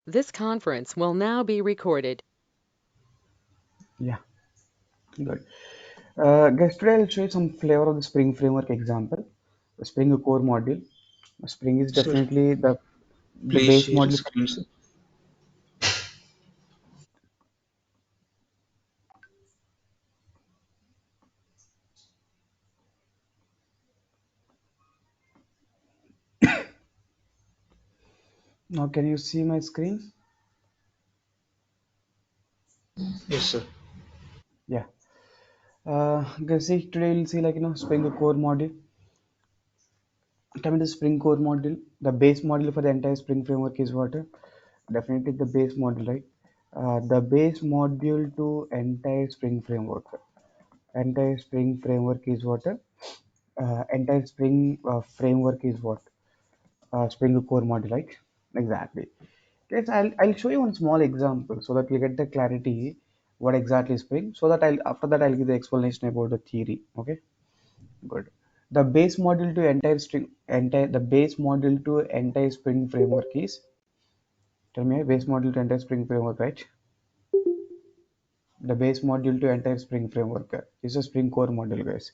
This conference will now be recorded. Yeah, good. Guys, today I'll show you some flavor of the Spring Framework example. The Spring core module. Spring is Sir, definitely the please base share the module. screen, sir. Now, can you see my screen? Yes, sir. Yeah. Guys, see today we'll see Spring core module. Coming to Spring core module, the base module for the entire Spring framework is what? Definitely the base module, right? The base module to entire Spring framework. Entire Spring framework is what? Entire Spring framework is what? Spring core module, right? Exactly. Yes, I'll show you one small example so that you get the clarity what exactly is Spring. So that after that I'll give the explanation about the theory. Okay, good. The base module to entire the base module to entire Spring framework is, tell me, base module to entire Spring framework, right? The base module to entire Spring framework is a Spring core module, guys.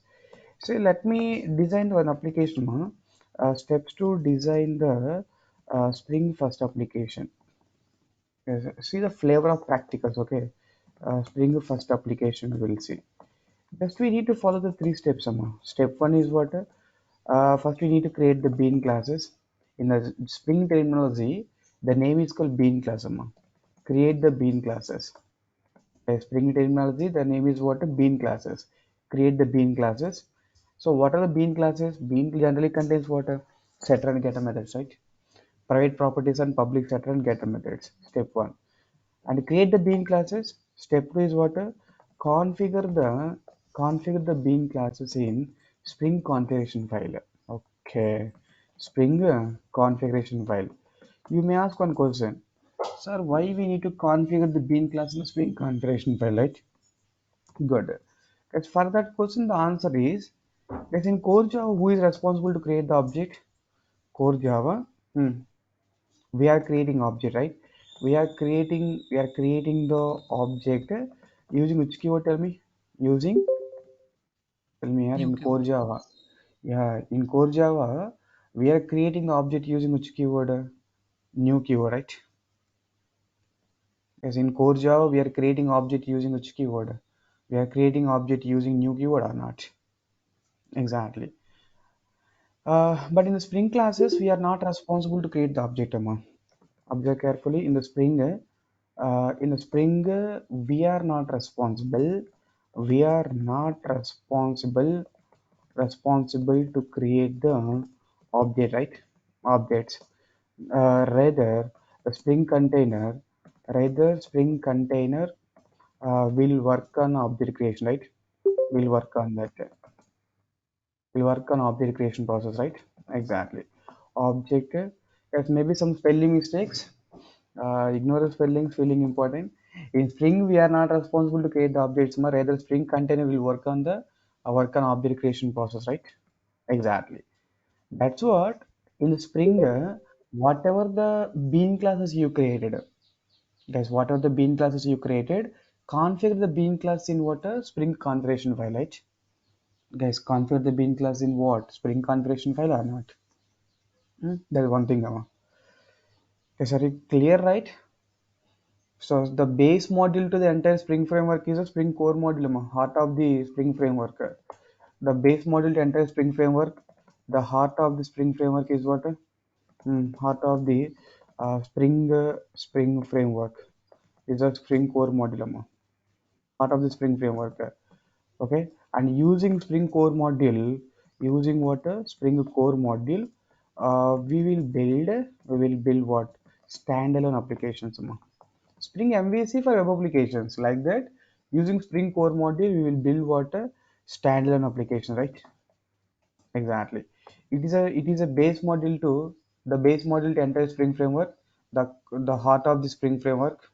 So let me design one application. Steps to design the Spring first application. Yes, see the flavor of practicals, okay? Spring first application we'll see. Just we need to follow the three steps, Amma. Step one is what? First we need to create the bean classes. In the Spring terminology, the name is called bean class, Amma. Create the bean classes. Spring terminology, the name is what? Bean classes. Create the bean classes. So what are the bean classes? Bean generally contains what? Setter and getter methods, right? Private properties and public setter and getter methods. Step one. And create the bean classes. Step 2 is what? Configure the configure the bean classes in Spring configuration file. Okay, Spring configuration file. You may ask one question, sir, why we need to configure the bean class in the Spring configuration file, right? Good. As for that question, the answer is that in core Java, who is responsible to create the object? Core Java. We are creating object, right? We are creating the object using which keyword, tell me? Using, tell me here, New in core keyword. Java. Yeah, in core Java we are creating the object using which keyword? New keyword, right? Yes, in core Java we are creating object using which keyword? We are creating object using new keyword or not? Exactly. But in the Spring classes we are not responsible to create the object, Amma. Observe carefully. In the spring, we are not responsible. We are not responsible to create the object, right? Objects. Rather, the Spring container, will work on object creation, right? Will work on that. Will work on object creation process, right? Exactly. Object. There's maybe some spelling mistakes. Ignore the spellings, feeling important. In Spring, we are not responsible to create the objects, but rather Spring container will work on object creation process, right? Exactly. That's what in Spring, whatever the bean classes you created, guys, whatever the bean classes you created, configure the bean class in what? A Spring configuration file, right? Guys, configure the bean class in what? Spring configuration file or not? That's one thing, Amma. Guys, are you clear, right? So the base module to the entire Spring framework is a Spring core module, heart of the Spring framework. The base module to entire Spring framework, the heart of the Spring framework is what? Heart of the Spring framework is a Spring core module, heart of the Spring framework. Okay, and using Spring core module, using what? Spring core module, we will build what? Standalone applications, Spring MVC for web applications like that. Using Spring Core module, we will build what? A standalone application, right? Exactly. It is a base module to the base module to enter Spring framework, the heart of the Spring framework.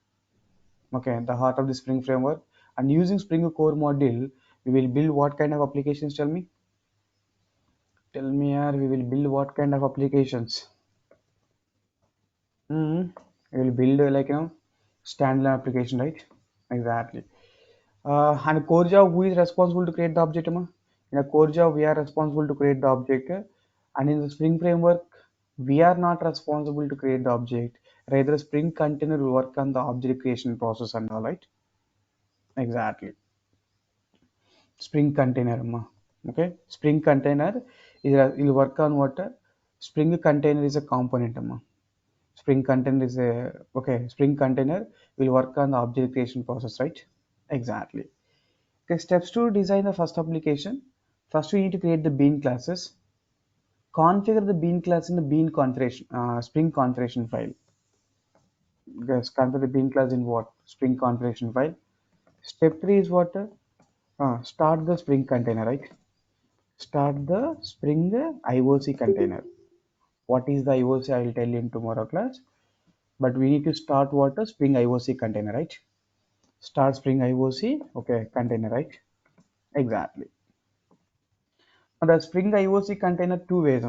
Okay, the heart of the Spring framework. And using Spring Core module, we will build what kind of applications? Tell me. Tell me here. We will build what kind of applications? Hmm. We will build standalone application, right? Exactly. And core job, who is responsible to create the object? In a core job, we are responsible to create the object, and in the Spring framework, we are not responsible to create the object. Rather, Spring container will work on the object creation process and all, right? Exactly. Spring container, okay. Spring container will work on what? Spring container is a component, Spring container is a okay. Spring container will work on the object creation process, right? Exactly. Okay, steps to design the first application. First, we need to create the bean classes. Configure the bean class in the bean configuration, Spring configuration file. Yes, configure the bean class in what? Spring configuration file. Step 3 is what? Start the Spring container, right? Start the Spring IOC container. What is the IOC? I will tell you in tomorrow class. But we need to start what? A Spring IOC container, right? Start Spring IOC, okay, container, right? Exactly. Now the Spring IOC container two ways,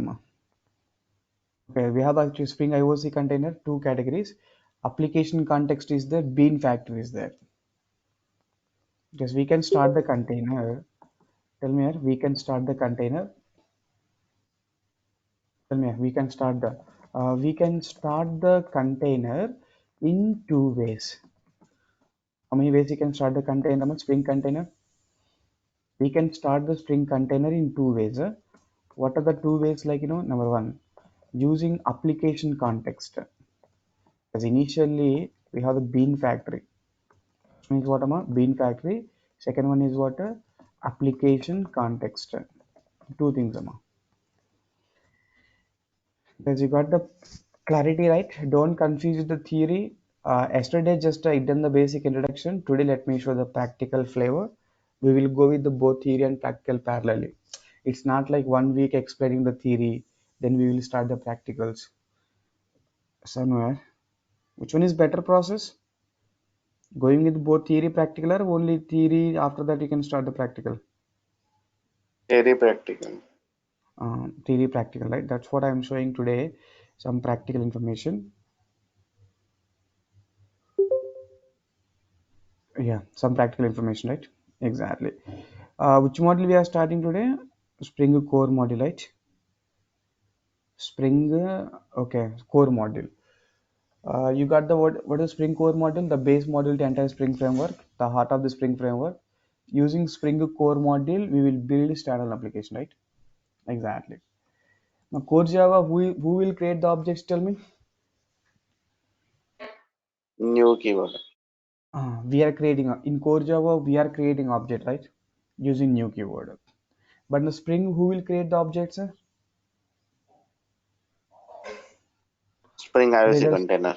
okay, we have actually Spring IOC container two categories. Application context is there, bean factory is there. Because we can start the container. Tell me here, we can start the container. Tell me here, we can start the container in two ways. How many ways you can start the container? Spring container. We can start the Spring container in two ways. What are the two ways? Like number one, using application context. As initially we have the bean factory. Means what bean factory. Second one is what application context. Two things because you got the clarity, right? Don't confuse the theory. Yesterday just I done the basic introduction. Today let me show the practical flavor. We will go with the both theory and practical parallelly. It's not like 1 week explaining the theory, then we will start the practicals somewhere. Which one is better process? Going with both theory practical or only theory after that you can start the practical? Very practical. Theory practical, right? That's what I'm showing today. Some practical information. Yeah, some practical information, right? Exactly. Which model we are starting today? Spring core module, right? Spring, okay, core module. You got the what is Spring core module? The base module to entire Spring framework, the heart of the Spring framework. Using Spring core module, we will build standalone application, right? Exactly. Now, core Java, who will create the objects? Tell me. New keyword. We are creating in core Java, we are creating object, right? Using new keyword. But in the Spring, who will create the objects? Spring IOC Rather, container.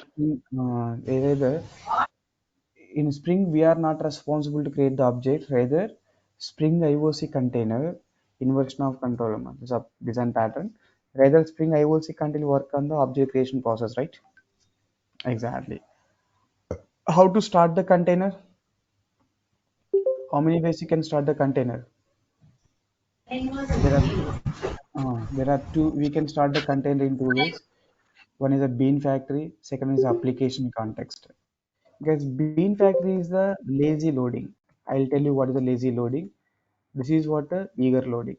rather in Spring, we are not responsible to create the object. Rather, Spring IOC container inversion of control this is design pattern. Rather, Spring IOC container work on the object creation process, right? Exactly. How to start the container? How many ways you can start the container? There are two. We can start the container in two ways. One is a bean factory. Second is application context. Because bean factory is the lazy loading. I'll tell you what is the lazy loading. This is what eager loading.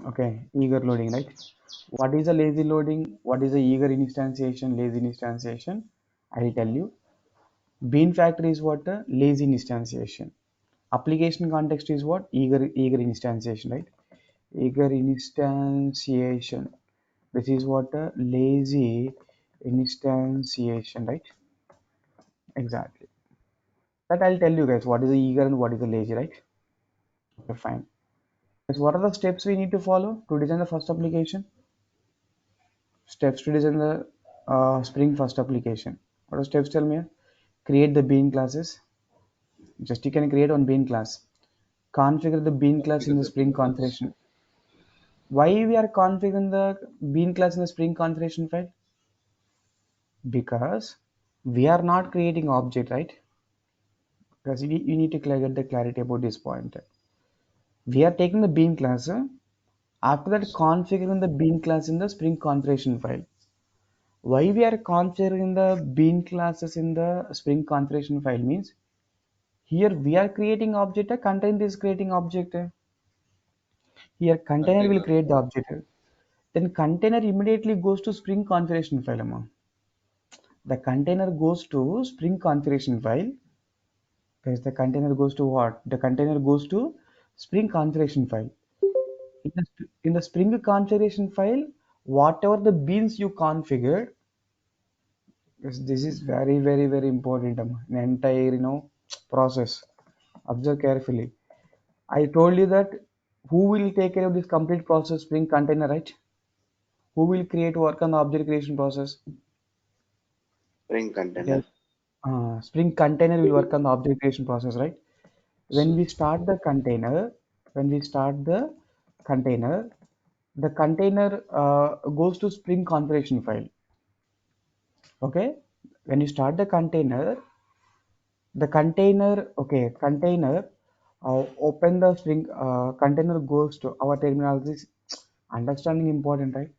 Okay, eager loading, right? What is a lazy loading? What is a eager instantiation? Lazy instantiation. I'll tell you. Bean factory is what lazy instantiation. Application context is what eager instantiation, right? Eager instantiation. This is what lazy instantiation, right? Exactly. That I'll tell you guys what is the eager and what is the lazy, right? Okay, fine. So what are the steps we need to follow to design the first application? Steps to design the Spring first application. What are steps? Tell me. Create the bean classes. Just you can create one bean class. Configure the bean class in the Spring configuration. Why we are configuring the bean class in the Spring configuration file? Because we are not creating object, right? Because you need to get the clarity about this point. We are taking the bean class. After that, configuring the bean class in the Spring configuration file. Why we are configuring the bean classes in the Spring configuration file means here we are creating object, a container is creating object. Here container will Container. create the object. Then container immediately goes to Spring configuration file. The container goes to Spring configuration file. Guys, the container goes to what? The container goes to Spring configuration file. In the Spring configuration file, whatever the beans you configured, because this is very, very, very important. An entire, process. Observe carefully. I told you that who will take care of this complete process, Spring container, right? Who will create work on the object creation process? Spring container. Okay. Spring container will work on the object creation process, right? When we start the container, when we start the container goes to Spring configuration file. Okay. When you start the container, open the Spring container goes to our terminology. Understanding important, right?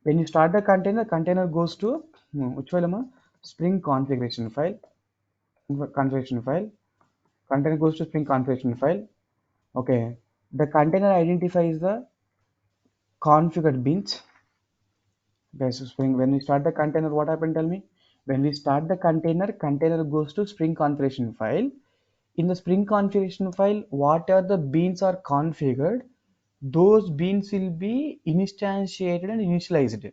When you start the container goes to which file, Spring configuration file. Configuration file. Container goes to Spring configuration file. Okay. The container identifies the configured beans. Okay, so Spring. When we start the container, what happened? Tell me. When we start the container goes to Spring configuration file. In the Spring configuration file, what are the beans are configured? Those beans will be instantiated and initialized.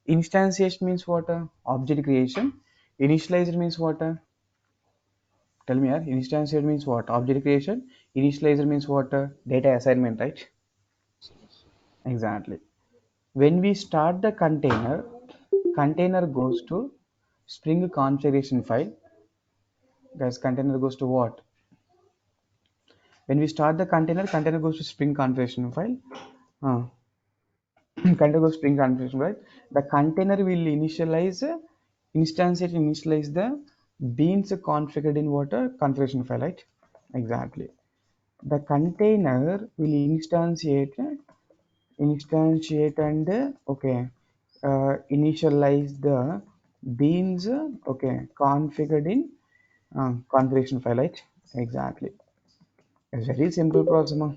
Instantiation means what? Object creation. Initializer means what? Tell me, instantiate means what? Object creation. Initializer means what? Data assignment, right? Exactly. When we start the container goes to Spring configuration file. Guys, container goes to what? When we start the container goes to Spring configuration file. Uh, container goes to Spring configuration file. The container will initialize the beans configured in what? Configuration file, right? Exactly. The container will instantiate and okay, initialize the beans okay configured in configuration file, right? Exactly. It's very simple process, ma.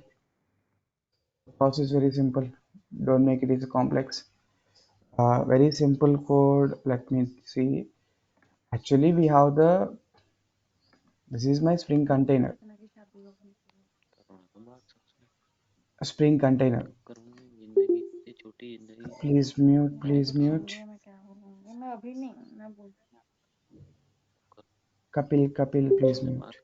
Process very simple. Don't make it is complex. Very simple code. Let me see. Actually, we have the this is my Spring container. Spring container. Please mute. Please mute. Kapil, please mute.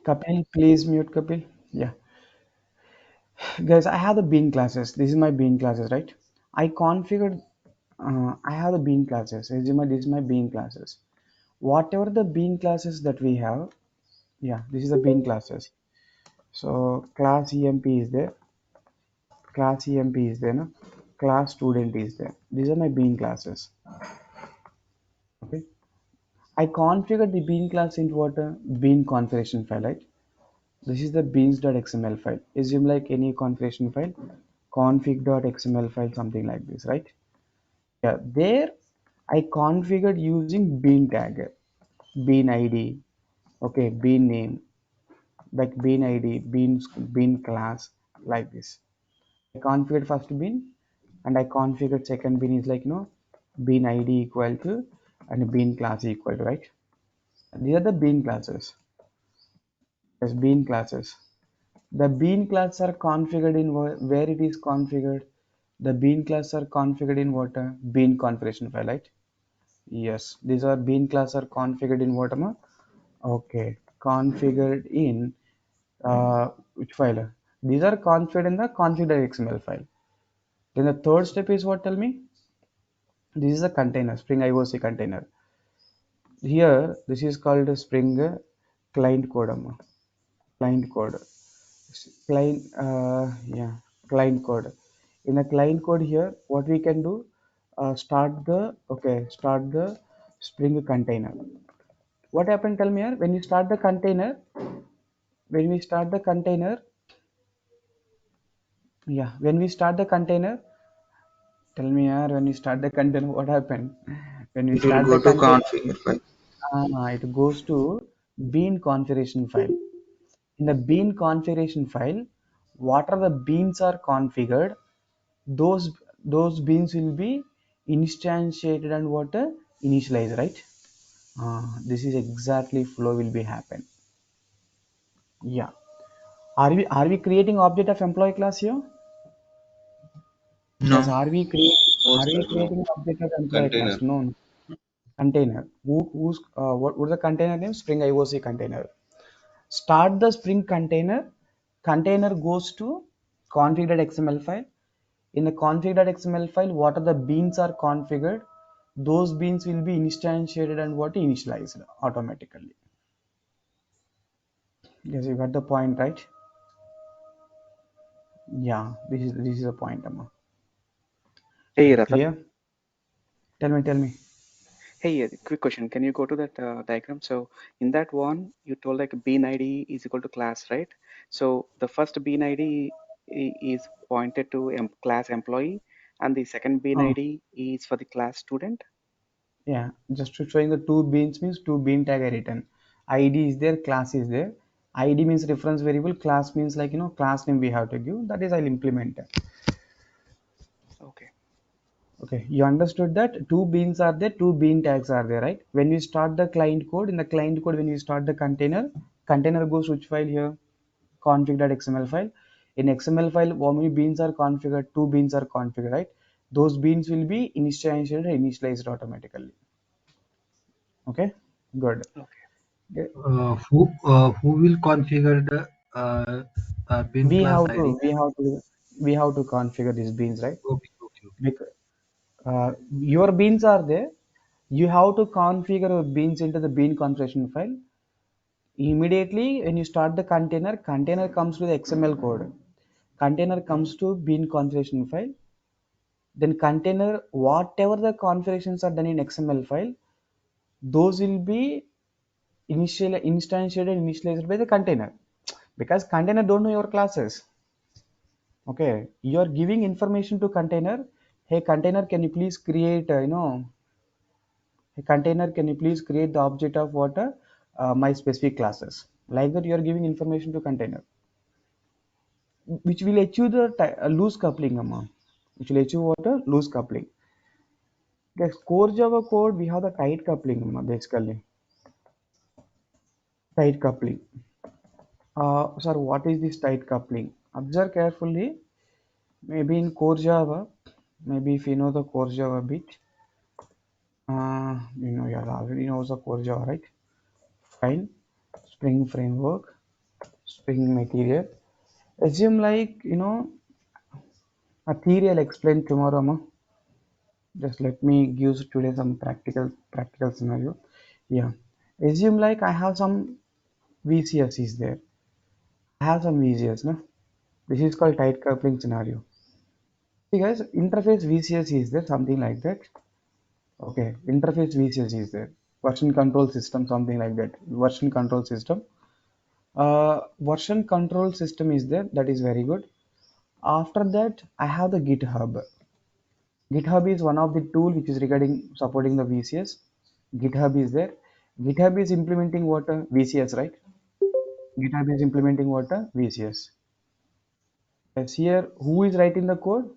Kapil, please mute. Kapil. Yeah, guys, I have the bean classes. This is my bean classes, right? I configured. I have the bean classes. This is my bean classes. Whatever the bean classes that we have, yeah, this is the bean classes. So class EMP is there. Class EMP is there. No? Class student is there. These are my bean classes. Okay. I configured the bean class into what a bean configuration file, right? This is the beans.xml file. Assume like any configuration file, config.xml file, something like this, right? Yeah, there I configured using bean tag, bean ID, okay, bean name, like bean ID, bean class, like this. I configured first bean and I configured second bean is like bean ID equal to and bean class equal to, right? These are the bean classes. As bean classes. The bean class are configured in where it is configured. The bean class are configured in what? Bean configuration file, right? Yes, these are bean class are configured in what? Okay, configured in which file? These are configured in the config.xml file. Then the third step is what? Tell me. This is a container, Spring IOC container. Here, this is called a Spring client code. Client code. Client, yeah, client code. In the client code here, what we can do? Start the Spring container. What happened? Tell me here. When you start the container, when we start the container, yeah, when we start the container, tell me here. When you start the container, what happened? When we It will start the go to container, configure file. it goes to bean configuration file. In the bean configuration file, what are the beans are configured, those those beans will be instantiated and what initialized, right? This is exactly flow will be happen. Yeah. Are we creating object of employee class here? Guys, No, no are we sir, no. creating object of employee Container. class? No, no. Container. What's the container name? Spring IOC container. Start the Spring container. Container goes to config.xml file. In the config.xml file, what are the beans are configured? Those beans will be instantiated and what initialized automatically. Yes, you got the point, right? Yeah, this is a point, Amma. Hey, Ratan. Clear? Tell me. Hey, quick question. Can you go to that diagram? So in that one, you told like bean ID is equal to class, right? So the first bean ID is pointed to class employee, and the second bean Oh, ID is for the class student. yeah. Just to showing the two beans means two bean tag I written. ID is there, class is there. ID means reference variable. Class means like class name we have to give. That is I'll implement. Okay. Okay, you understood that two beans are there, two bean tags are there, right? When you start the client code, in the client code, when you start the container goes which file here? Config.xml file. In XML file, how many beans are configured? Two beans are configured, right? Those beans will be initialized automatically. Okay, good. Okay. Okay. Who will configure the bin We class have to ID? we have to we have to configure these beans, right? Okay, okay, okay. Because your beans are there. You have to configure your beans into the bean configuration file. Immediately when you start the container comes with XML code. Container comes to bean configuration file. Then container, whatever the configurations are done in XML file, those will be instantiated, initialized by the container. Because container don't know your classes. Okay, you are giving information to container. Hey container, can you please create, hey container, can you please create the object of what my specific classes. Like that, you are giving information to container, which will achieve the loose coupling, which will achieve what loose coupling. Guys, core Java code we have the tight coupling, basically tight coupling. Sir, what is this tight coupling? Observe carefully. Maybe in core Java, maybe if you know the core Java bit, you already knows the core Java, right? Fine, Spring framework, Spring material. Assume like a theory I'll explain tomorrow, ma. Just let me give today some practical scenario. Yeah, assume like I have some VCS is there. I have some VCS, no? This is called tight coupling scenario. See guys, interface VCS is there, something like that. Okay, interface VCS is there. Version control system, something like that. Version control system. Version control system is there. That is very good. After that, I have the GitHub. GitHub is one of the tool which is regarding supporting the VCS. GitHub is there. GitHub is implementing what VCS, right? GitHub is implementing what VCS. Yes, here, who is writing the code?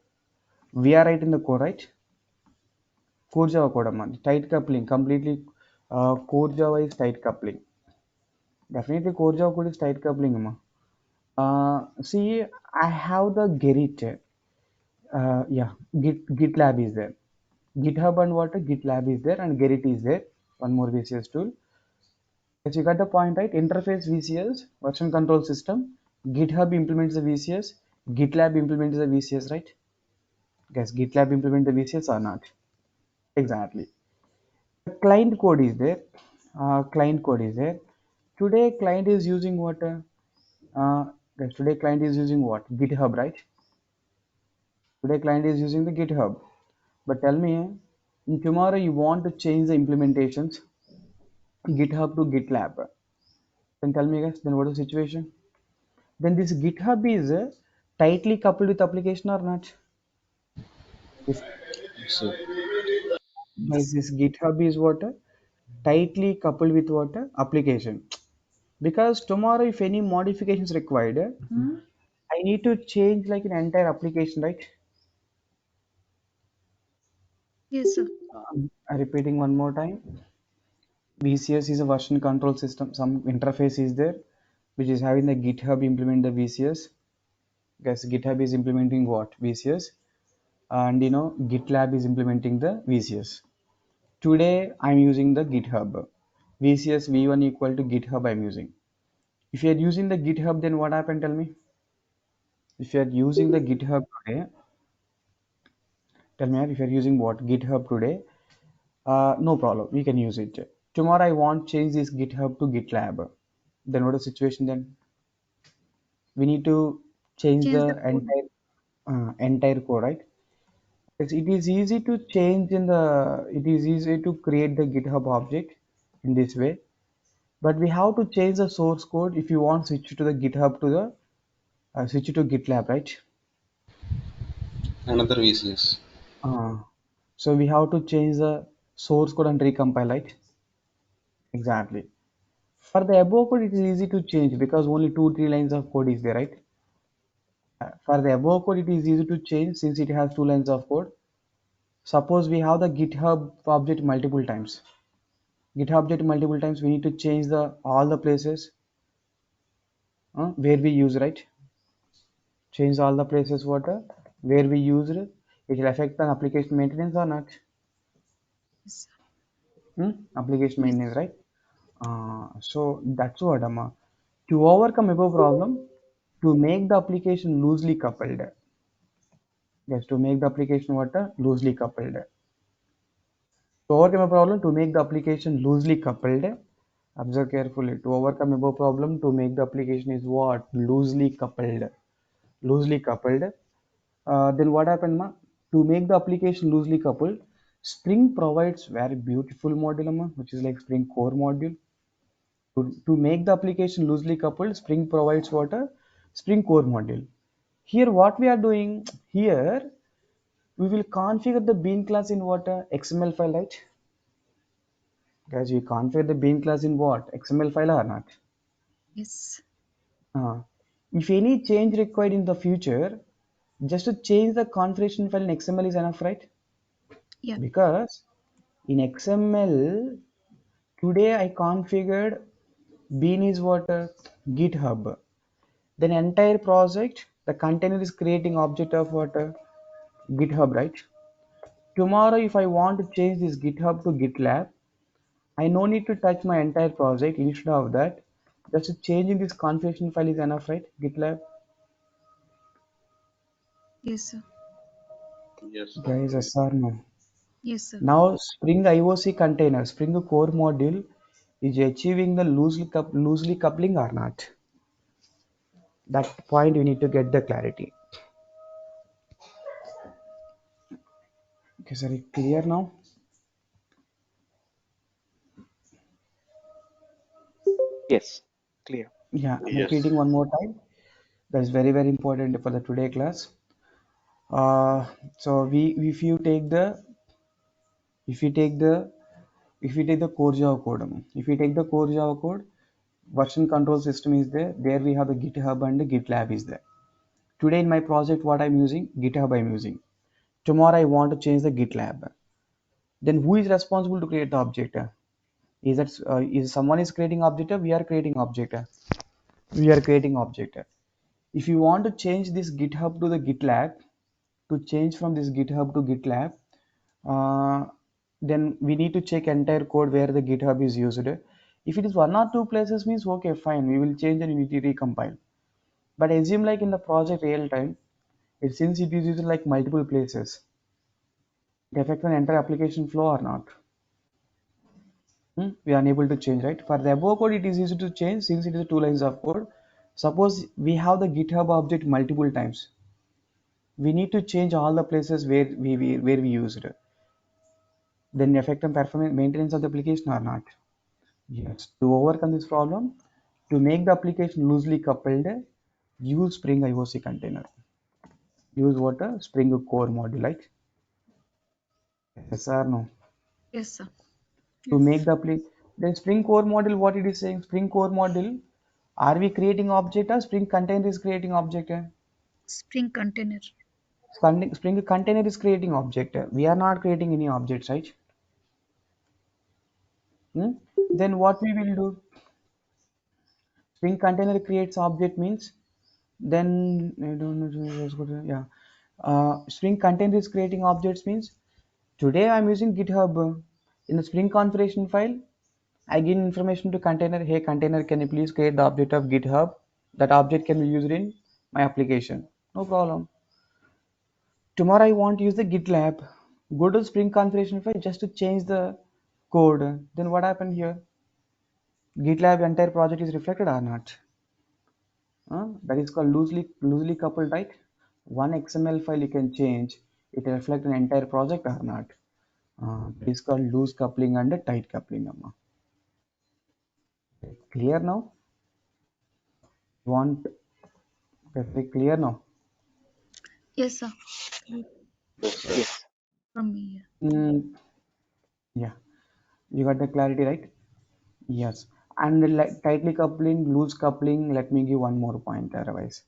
We are writing the code, right? Core Java code, man. Tight coupling, completely. Core Java is tight coupling. Definitely, Core Java code is tight coupling, man. See, I have the Gerrit. Yeah, GitLab is there. GitHub and what? GitLab is there, and Gerrit is there. One more VCS tool. Yes, you got the point, right? Interface VCS, version control system. GitHub implements the VCS. GitLab implements the VCS, right? Guess GitLab implement the VCS or not? Exactly. The client code is there. Client code is there. Today client is using what? Guys, today client is using what? GitHub, right? Today client is using the GitHub. But tell me, tomorrow you want to change the implementations. GitHub to GitLab. Then tell me guys, then what is the situation? Then this GitHub is tightly coupled with application or not? This So, guys, this GitHub is what? Tightly coupled with what? Application. Because tomorrow if any modifications required, I need to change like an entire application, right? Yes, sir. Repeating one more time. VCS is a version control system. Some interface is there, which is having the GitHub implement the VCS. Guys, GitHub is implementing what? VCS. And GitLab is implementing the VCS. Today I'm using the GitHub. VCS v1 equal to GitHub I'm using. If you are using the GitHub, then what happened? Tell me. If you are using the GitHub today, tell me if you are using what? GitHub today, no problem. We can use it. Tomorrow I want change this GitHub to GitLab. Then what is the situation then? We need to change Change the the code. entire code, right? It is easy to change in the. It is easy to create the GitHub object in this way, but we have to change the source code if you want switch to the GitHub to the switch to GitLab, right? another VCS. Uh, so we have to change the source code and recompile, right? Exactly. For the above code, it is easy to change because only 2-3 lines of code is there, right? For the above code, it is easy to change since it has 2 lines of code. Suppose we have the GitHub object multiple times. GitHub object multiple times, we need to change the all the places where we use, right? Change all the places where we used. It will affect the application maintenance or not? Yes. Application Yes. maintenance, right? So that's what to overcome above problem, to make the application loosely coupled. Yes, to make the application loosely coupled. To overcome a problem, to make the application loosely coupled. Observe carefully. To overcome above problem, to make the application is what? Loosely coupled. Loosely coupled. Then what happened, ma? To make the application loosely coupled, Spring provides very beautiful module, ma, which is like Spring core module. To make the application loosely coupled, Spring provides what? A Spring core module. Here, what we are doing here, we will configure the bean class in what? XML file, right? Guys, we configure the bean class in what? XML file or not? Yes. Uh, if any change required in the future, just to change the configuration file in XML is enough, right? Yeah. Because in XML, today I configured bean is what? GitHub. Then entire project, the container is creating object of what? GitHub, right? Tomorrow, if I want to change this GitHub to GitLab, I no need to touch my entire project. Instead of that, just changing this configuration file is enough, right? GitLab. Yes, sir. Yes, sir. Guys, yes or no? Yes, sir. Now, Spring IOC container, Spring core module is achieving the loosely coupling or not? That point we need to get the clarity. Okay, sir, it clear now? Yes, clear. Yeah, I'm Yes. repeating one more time. That is very, very important for the today class. Uh, so if you take the if you take the if you take the core Java code, if you take the core Java code, version control system is there. There we have the GitHub and the GitLab is there. Today in my project, what I'm using, GitHub I'm using. Tomorrow I want to change the GitLab. Then who is responsible to create the object? Is someone is creating object? We are creating object. We are creating object. If you want to change this GitHub to the GitLab, to change from this GitHub to GitLab, uh, then we need to check entire code where the GitHub is used. If it is one or two places, means okay, fine, we will change and we need to recompile. But assume like in the project real time, since it is used in like multiple places, it affects an entire application flow or not? We are unable to change, right? For the above code, it is easy to change since it is 2 lines of code. Suppose we have the GitHub object multiple times. We need to change all the places where we used it. Then affect and performance maintenance of the application or not? Yes. To overcome this problem, to make the application loosely coupled, use Spring IOC container. Use what? A Spring core module, right? Yes or no? Yes, sir. To make Yes. the then Spring core module, what it is saying? Spring core module, are we creating object or Spring container is creating object? Spring container. Spring container is creating object. We are not creating any objects, right? Hmm? Then what we will do? Spring container creates object means then I don't know. Yeah. Spring container is creating objects means today I'm using GitHub. In the Spring configuration file, I give information to container. Hey container, can you please create the object of GitHub? That object can be used in my application. No problem. Tomorrow I want to use the GitLab. Go to Spring configuration file just to change the code. Then what happened here? GitLab entire project is reflected or not? That is called loosely coupled, right? One XML file you can change. It will reflect an entire project or not. That is called loose coupling and tight coupling. Amma. Clear now? Want perfect clear now? Yes, sir. Clear Yes, sir. Yes. from me. Yeah. Mm, yeah, you got the clarity, right? Yes. And like tightly coupling, loose coupling, let me give one more point otherwise.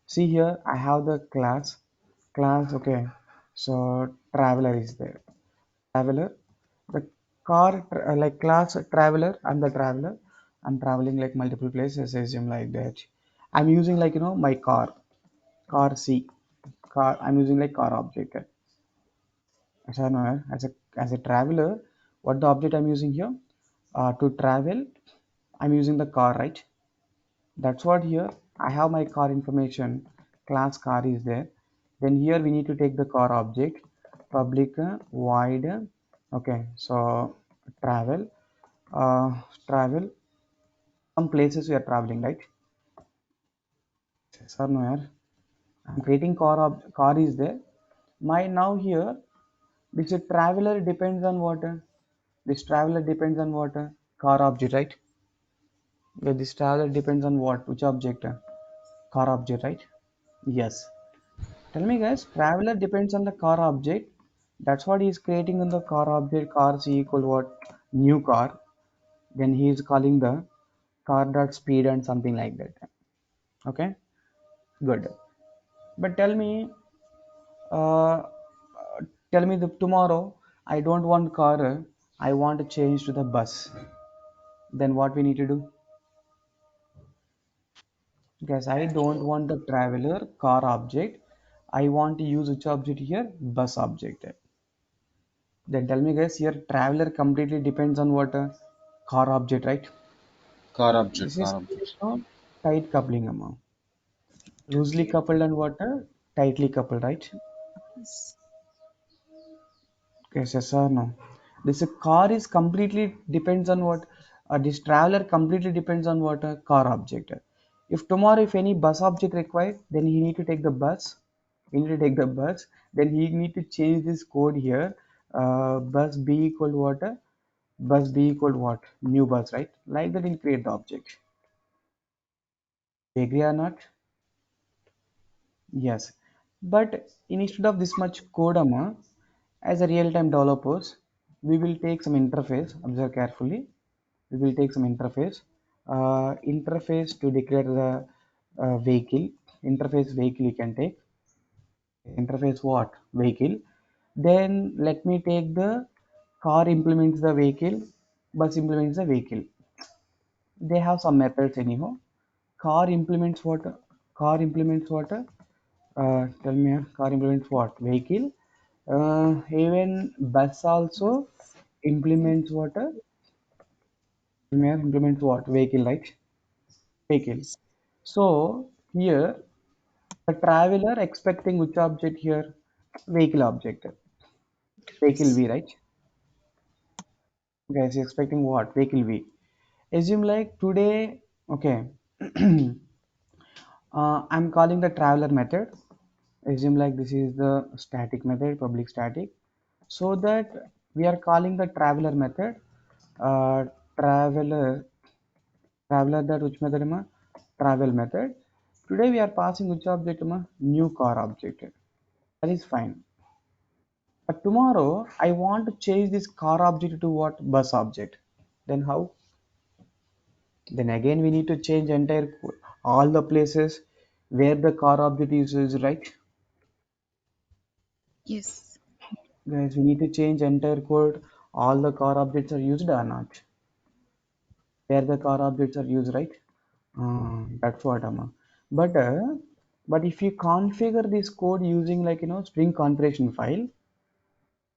See here, I have the class, okay. So traveler is there. Traveler, the like class traveler and the traveler. I'm traveling like multiple places, assume like that. I'm using like, my car C, car, I'm using like car object. As I know, as a traveler, what the object I'm using here? To travel, I'm using the car, right? That's what here I have my car information. Class car is there. Then here we need to take the car object. Public void. Okay, so travel. Travel. Some places we are traveling, right? Sir, no, yaar. I'm creating car is there. My now here this traveler depends on what? This traveler depends on what? Car object, right? Yeah, this traveler depends on what? Which object? Car object, right? Yes. Tell me guys, traveler depends on the car object. That's what he is creating in the car object. Car c equal what? New car. Then he is calling the car dot speed and something like that. Okay, good. But uh, tell me the tomorrow I don't want car. I want to change to the bus. Then what we need to do? Guys, I don't want the traveler car object. I want to use which object here? Bus object. Then tell me guys, here traveler completely depends on what? Car object, right? Car object, This is car object. tight coupling amount. Loosely Clear. coupled and what? Tightly coupled, right? Yes. Yes, yes or no? This car is completely depends on what? This traveler completely depends on what? Car object. If tomorrow if any bus object required, then he need to take the bus. He need to take the bus. Then he need to change this code here. Bus B equal what? Bus B equal what? New bus, right? Like that he'll create the object. Agree or not? Yes. But instead of this much code, as a real-time developers, we will take some interface. Observe carefully. We will take some interface. Interface to declare the vehicle. Interface vehicle you can take. Interface what? Vehicle. Then let me take the car implements the vehicle. Bus implements the vehicle. They have some methods anyhow. Car implements what? Car implements what? Tell me, car implements what? Vehicle. Even bus also Bus. implements what? Implements what? Vehicle, right? Vehicle. Yes. So here the traveler expecting which object here? Vehicle object. Vehicle Interface. V, right? Guys, you're expecting what? Vehicle V. Assume like today, okay. I'm calling the traveler method. Assume like this is the static method, public static. So that we are calling the traveler method. traveler that which method ma? Travel method. Today we are passing which object ma? New car object. That is fine. But tomorrow I want to change this car object to what? Bus object. Then how? Then again we need to change entire all the places where the car object is used, right? Yes. Guys, we need to change entire code. All the car objects are used or not? Where the car objects are used, right? That's what I'm. But but if you configure this code using like Spring configuration file,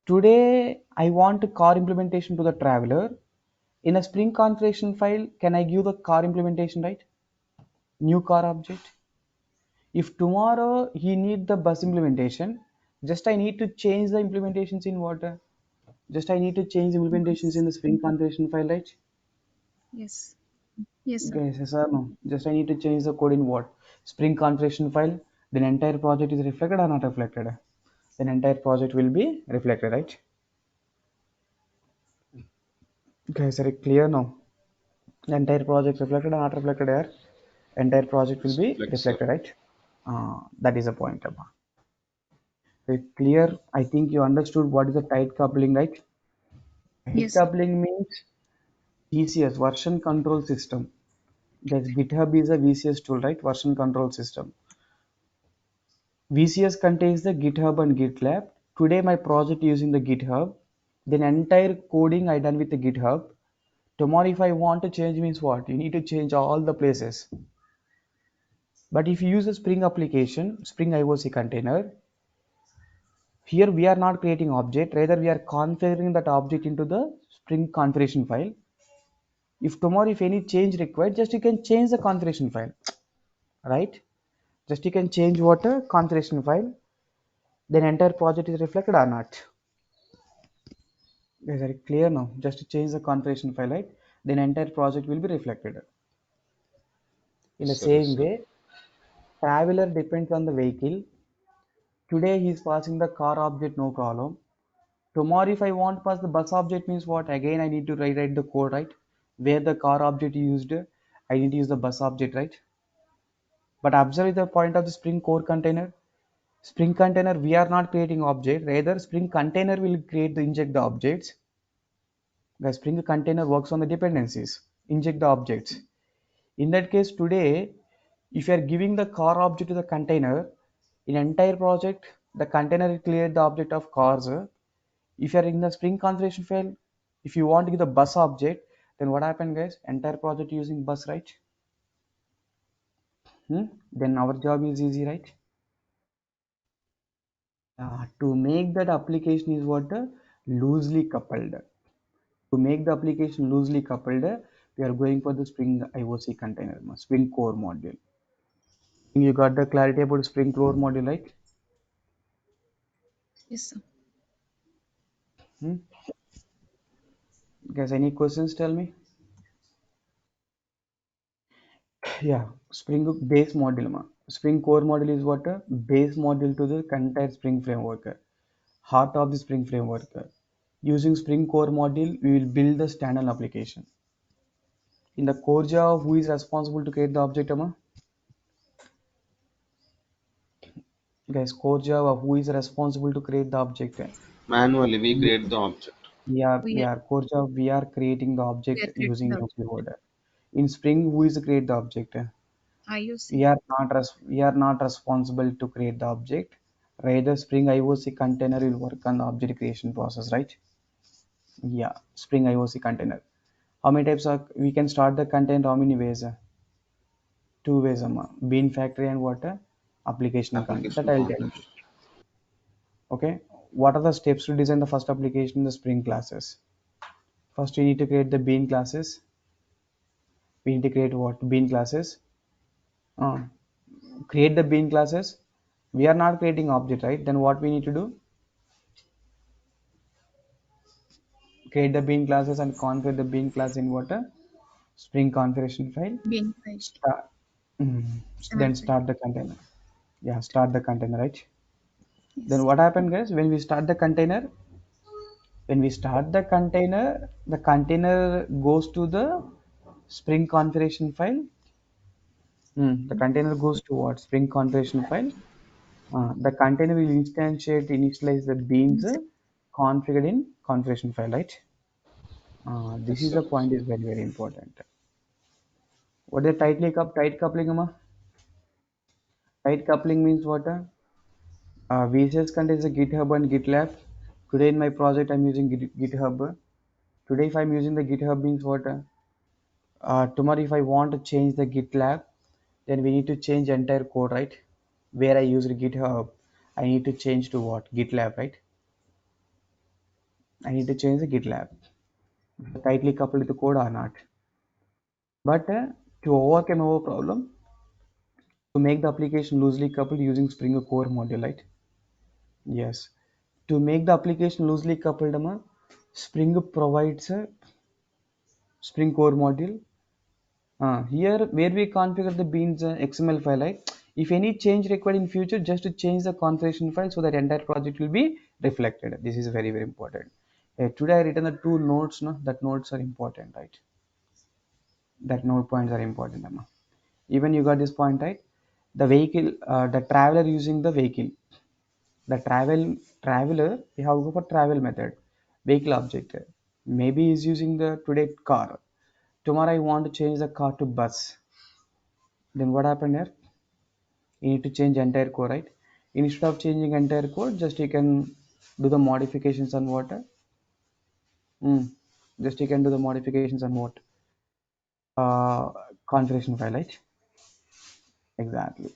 today I want a car implementation to the traveler. In a Spring configuration file, can I give the car implementation, right? New car object. If tomorrow he need the bus implementation, just I need to change the implementations in what? Just I need to change the implementations in Yes. the Spring configuration file, right? Yes. Yes, sir. Guys, yes or no? Just I need to change the code in what? Spring configuration file. Then entire project is reflected or not reflected? Then entire project will be reflected, right? Guys, are you clear now? The entire project reflected or not reflected here? Entire project will It's be reflect, sir. reflected, right? That is a point. Abba. Okay, clear. I think you understood what is a tight coupling, right? Tight Yes, sir. coupling means VCS, version control system. Guys, GitHub is a VCS tool, right? Version control system. VCS contains the GitHub and GitLab. Today my project using the GitHub. Then entire coding I done with the GitHub. Tomorrow if I want to change means what? You need to change all the places. But if you use a Spring application, Spring IOC container, here we are not creating object, rather we are configuring that object into the Spring configuration file. If tomorrow if any change required, just you can change the configuration file, right? Just you can change what a configuration file, then entire project is reflected or not. Guys, are you clear now? Just to change the configuration file, right? Then entire project will be reflected. In Yes, the sir. Yes, same sir. way, traveler depends on the vehicle. Today he is passing the car object, no problem. Tomorrow if I want to pass the bus object means what? Again I need to rewrite the code, right? Where the car object used, I need to use the bus object, right? But observe the point of the Spring core container. Spring container, we are not creating object, rather Spring container will create the inject the objects. The Spring container works on the dependencies, inject the objects. In that case, today, if you are giving the car object to the container, in entire project, the container will create the object of cars. If you are in the Spring configuration file, if you want to give the bus object, then what happened, guys? Entire project using bus, right? Then our job is easy, right? To make that application is what? Loosely coupled. To make the application loosely coupled, we are going for the Spring IOC container, Spring core module. You got the clarity about Spring core module, right? Yes, sir. Hmm? Guys, any questions? Tell me. Yeah, Spring base module. Spring core module is what? Base module to the entire Spring framework. Heart of the Spring framework. Using Spring core module, we will build the standalone application. In the core Java, who is responsible to create the object? Guys, core Java, who is responsible to create the object? Manually, we We, create the object. We are core Java, we are creating the we are object creating using the no object. code. In Spring, who is create the object? IOC. We are not responsible to create the object. Rather, Spring IOC container will work on the object creation process, right? Yeah, Spring IOC container. How many types are we can start the container? How many ways? Two ways, bean factory and what? Application container. That Application I'll tell you. context. Okay. What are the steps to design the first application in the Spring classes? First, we need to create the bean classes. We need to create what? Bean classes. Uh, create the bean classes. We are not creating object, right? Then what we need to do? Create the bean classes and configure the bean class in what? Spring configuration file. Being file. Start. mm, XML then file. start the container. Yeah, start the container, right? Then Yes. what happened, guys? When we start the container, When we start the container goes to the Spring configuration file. The container goes to what? Spring configuration file. The container will initialize the beans configured in configuration file, right? Yes, This is sir. the point is very very important. What is tight coupling, Amma? Tight coupling means what? VCS contains a GitHub and GitLab. Today in my project I'm using GitHub. Today if I'm using the GitHub means what? Tomorrow if I want to change the GitLab, then we need to change entire code, right? Where I used GitHub, I need to change to what? GitLab, right? I need to change the GitLab. Tightly coupled with the code or not. But to overcome our problem, to make the application loosely coupled using Spring Core module, right? Yes. To make the application loosely coupled, Spring provides a Spring Core module. Here, where we configure the beans XML file, right? If any change required in future, just to change the configuration file so that entire project will be reflected. This is very very important. Today I written the two nodes. No, that nodes are important, right? That node points are important, Even you got this point, right? The vehicle, the traveler using the vehicle. The traveler, we have to go for travel method. Vehicle object. Maybe is using the today car. Tomorrow I want to change the car to bus. Then what happened here? You need to change entire code, right? Instead of changing entire code, just you can do the modifications on what? Mm, just you can do the modifications on what? Uh, configuration file, right? Exactly.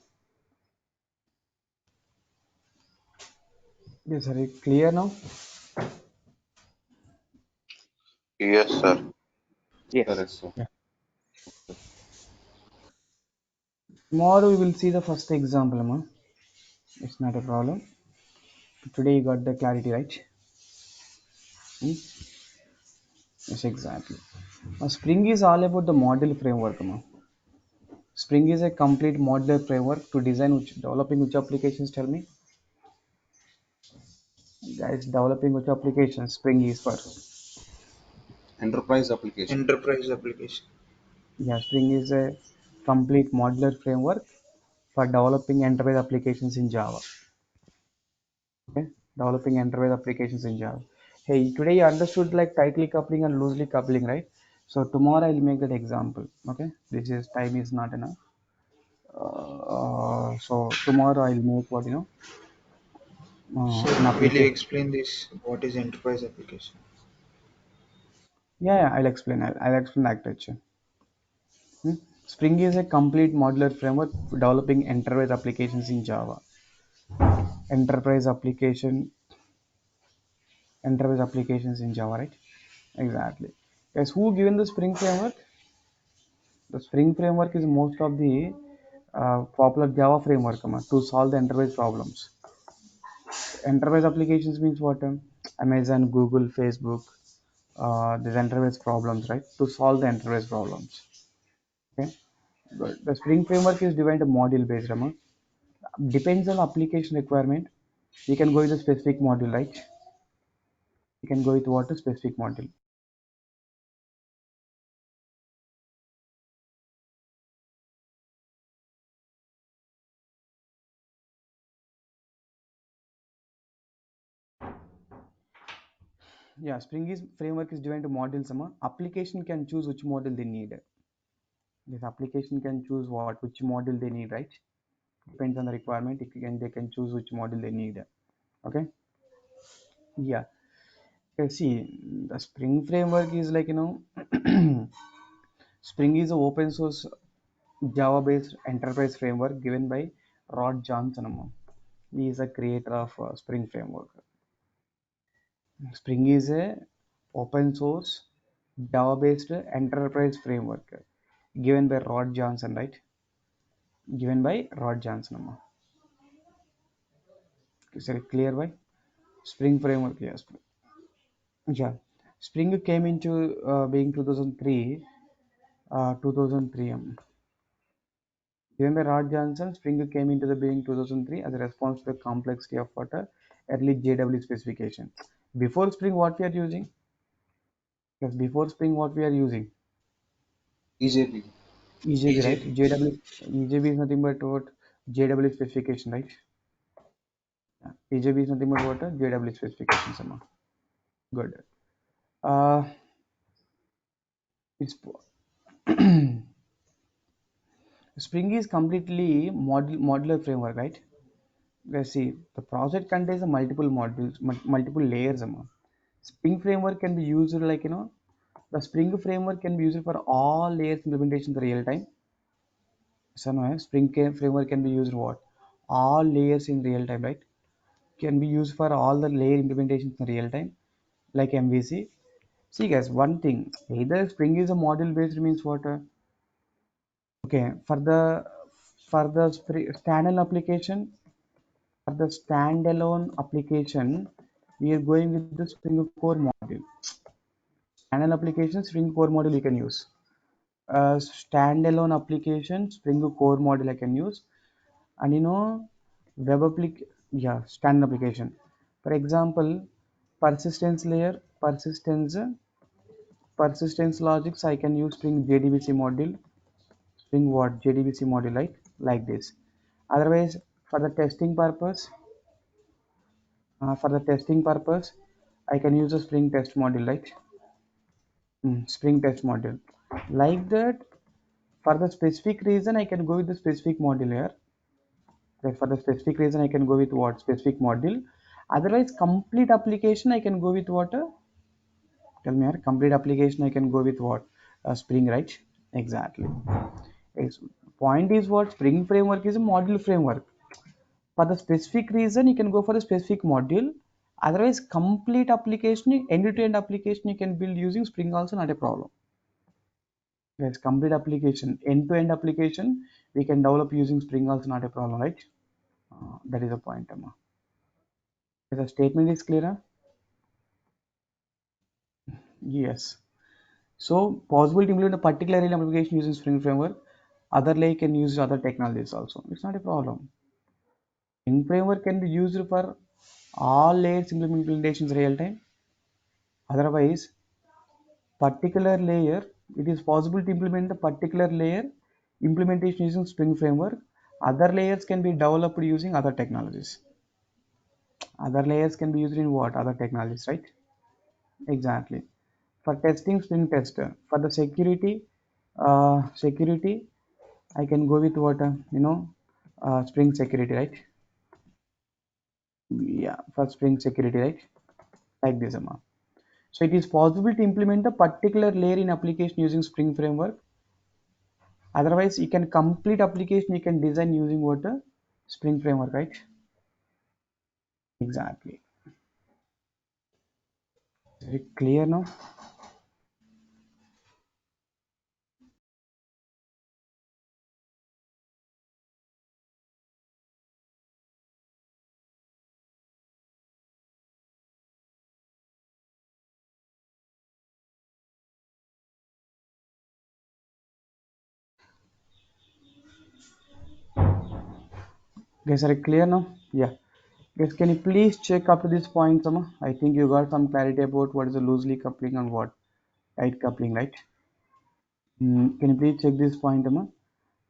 Yes, are you clear now? Yes, sir. Yes. Correct, sir. Yeah. Tomorrow we will see the first example, It's not a problem. Today you got the clarity, right? Hmm? Yes, exactly. Spring is all about the model framework, Spring is a complete modular framework to design developing which applications. Tell me, guys, developing which applications Spring is for. Enterprise application. Enterprise application. Yeah, Spring is a complete modular framework for developing enterprise applications in Java. Okay, developing enterprise applications in Java. Hey, today you understood like tightly coupling and loosely coupling, right? So tomorrow I'll make that example. Okay, this is time is not enough. So tomorrow I'll make what So an will you application. explain this? What is enterprise application? Yeah, I'll explain. I'll explain architecture. Spring is a complete modular framework for developing enterprise applications in Java. Enterprise application, enterprise applications in Java, right? Exactly. Guys, who given the Spring framework? The Spring framework is most of the popular Java framework to solve the enterprise problems. Enterprise applications means what? Amazon, Google, Facebook. These enterprise problems, right? To solve the enterprise problems. Okay. Good. The Spring framework is divided module based, depends on application requirement. We can go with a specific module, right? We can go with what a specific module. Yeah, Spring is framework is divided into modules. Application can choose which module they need. This application can choose which module they need, right? Depends on the requirement. They can choose which module they need. Okay. Yeah. Okay, see, the Spring framework is like Spring is an open source Java based enterprise framework given by Rod Johnson. He is a creator of Spring framework. Spring is a open source Java based enterprise framework given by Rod Johnson, right? Given by Rod Johnson. Is it clear by Spring framework? Yes. Yeah. Spring came into being 2003. 2003. Given by Rod Johnson, Spring came into the being 2003 as a response to the complexity of water early JW specification. Before Spring, what we are using? Yes, before Spring, what we are using? EJP. EJB, right? EJP. JW, EJB is nothing but what? JW specification, right? Yeah. EJB is nothing but what? JW specification, Sama. Good. Uh, it's Spring is completely modular framework, right? Let's see. The project contains a multiple modules, multiple layers. Spring framework can be used like the Spring framework can be used for all layers implementation in the real time. So no, framework can be used what? All layers in real time, right? Can be used for all the layer implementations in real time, like MVC. See guys, one thing, either Spring is a module based means what? Okay, for the standalone application, we are going with the Spring Core module. Standalone application, Spring Core module you can use. Standalone application, Spring Core module I can use. And standard application. For example, persistence logics, I can use Spring JDBC module. Spring what? JDBC module, right? Like this. Otherwise, for the testing purpose, I can use a Spring test module, right? Spring test module. Like that, for the specific reason, I can go with the specific module here. Right, for the specific reason, I can go with what? Specific module. Otherwise, complete application, I can go with what? Tell me here. Complete application, I can go with what? Spring, right? Exactly. Yes. Point is what? Spring framework is a module framework. For the specific reason, you can go for the specific module. Otherwise, complete application, end-to-end application, you can build using Spring also, not a problem. Yes, complete application, end-to-end application, we can develop using Spring also, not a problem, right? That is a point, Amma. The statement is clear, huh? Yes. So possible to implement a particular rail application using Spring Framework. Other layer can use other technologies also. It's not a problem. Spring Framework can be used for all layers implementations real time. Otherwise, particular layer, it is possible to implement the particular layer implementation using Spring Framework. Other layers can be developed using other technologies. Other layers can be used in what? Other technologies, right? Exactly. For testing, Spring Tester. For the security, I can go with what Spring Security, right? Yeah, for Spring Security, right? Like this amount. So it is possible to implement a particular layer in application using Spring Framework. Otherwise, you can complete application you can design using what Spring Framework, right? Exactly. Very clear now. Guys, are you clear now? Yeah. Guys, can you please check up to this point, Sama? I think you got some clarity about what is a loosely coupling and what tight coupling, right? Can you please check this point, Amma?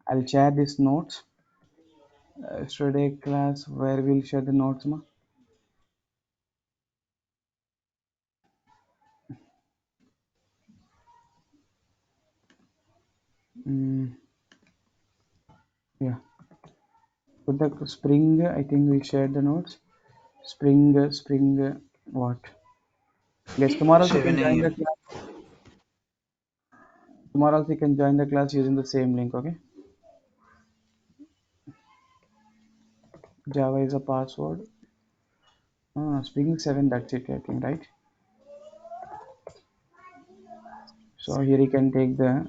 I'll share these notes. Yesterday class, where we'll share the notes, Amma? Yeah. Put the Spring, I think we shared the notes. Spring, what? Guys, tomorrow you can 7 join the a.m. class. Tomorrow you can join the class using the same link, okay? Java is a password. Spring 7, that's it, I think, right? So here you can take the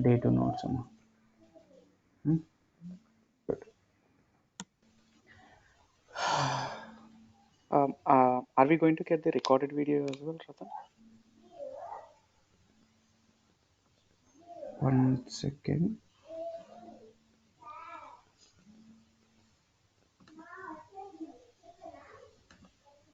day to notes. Hmm? Good. Are we going to get the recorded video as well, Ratan? 1 second.